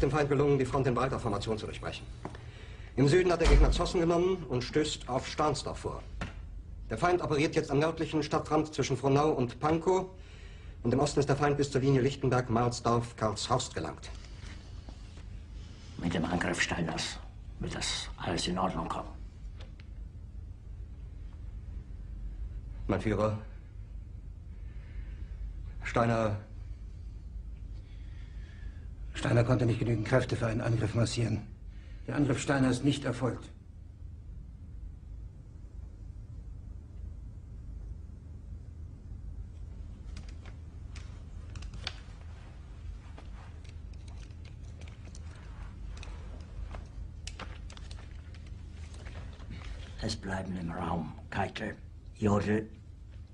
dem Feind gelungen, die Front in breiter Formation zu durchbrechen. Im Süden hat der Gegner Zossen genommen und stößt auf Stahnsdorf vor. Der Feind operiert jetzt am nördlichen Stadtrand zwischen Frohnau und Pankow. Und im Osten ist der Feind bis zur Linie Lichtenberg-Marsdorf-Karlshorst gelangt. Mit dem Angriff Steiners wird das alles in Ordnung kommen. Mein Führer, Steiner konnte nicht genügend Kräfte für einen Angriff massieren. Der Angriff Steiner ist nicht erfolgt. Es bleiben im Raum Keitel, Jodl,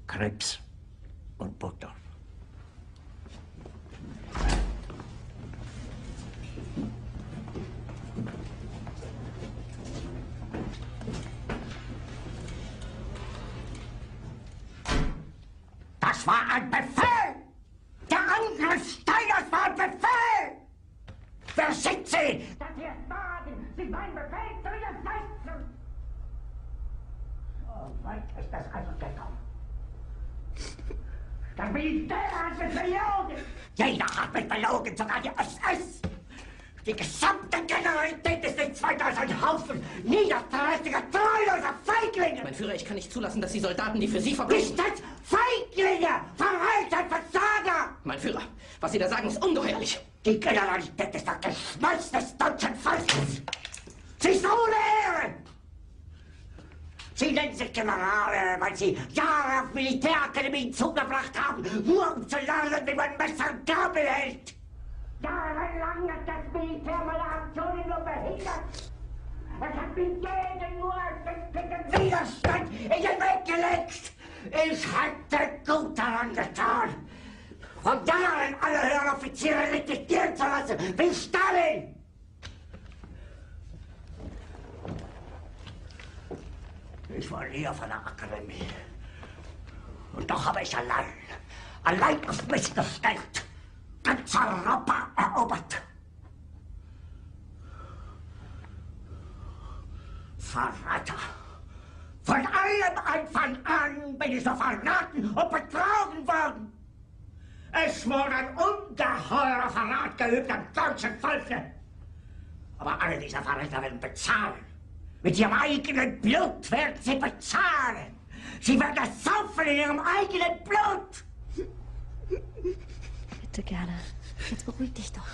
Krebs und Burgdorf. Das war ein Befehl! Der Angriff Steiners war ein Befehl! Wer sind Sie? Dass Sie es wagen, sich meinen Befehl zu widersetzen! So weit ist das also gekommen. Das Militär hat mich belogen! Jeder hat mich belogen, sogar die SS! Die gesamte Generalität ist nichts weiter als ein Haufen niederträchtiger, treuloser Feiglinge! Mein Führer, ich kann nicht zulassen, dass die Soldaten, die für Sie verbringen... Nicht als Feiglinge! Verreiter, Versager! Mein Führer, was Sie da sagen, ist ungeheuerlich. Die Generalität ist das Geschmeiß des deutschen Volkes! Sie ist ohne Ehre! Sie nennen sich Generale, weil Sie Jahre auf Militärakademien zugebracht haben, nur um zu lernen, wie man Messer und Gabel hält! Jahrelang hat das Militär meine Aktionen nur behindert. Es hat mir jeden nur erdenklichen Widerstand in den Weg gelegt. Ich hätte gut daran getan, von Jahren alle höheren Offiziere liquidieren zu lassen, wie Stalin. Ich war nie auf einer Akademie. Und doch habe ich allein auf mich gestellt, ganz Europa erobert. Verräter! Von allem Anfang an bin ich so verraten und betrogen worden. Es wurde ein ungeheurer Verrat geübt am deutschen Volke. Aber alle diese Verräter werden bezahlen. Mit ihrem eigenen Blut werden sie bezahlen. Sie werden das saufen in ihrem eigenen Blut. Bitte gerne. Jetzt beruhig dich doch.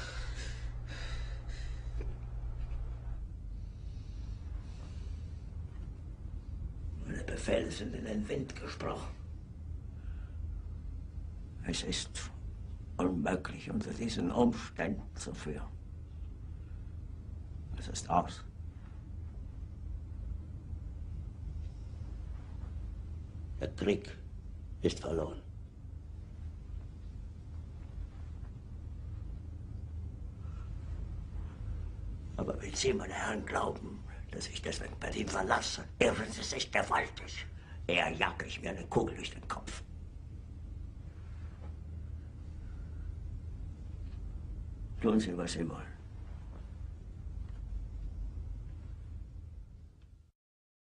Meine Befehle sind in den Wind gesprochen. Es ist unmöglich, unter diesen Umständen zu führen. Es ist aus. Der Krieg ist verloren. Aber wenn Sie, meine Herren, glauben, dass ich deswegen Berlin verlasse, irren Sie sich gewaltig. Eher jage ich mir eine Kugel durch den Kopf. Tun Sie, was Sie wollen.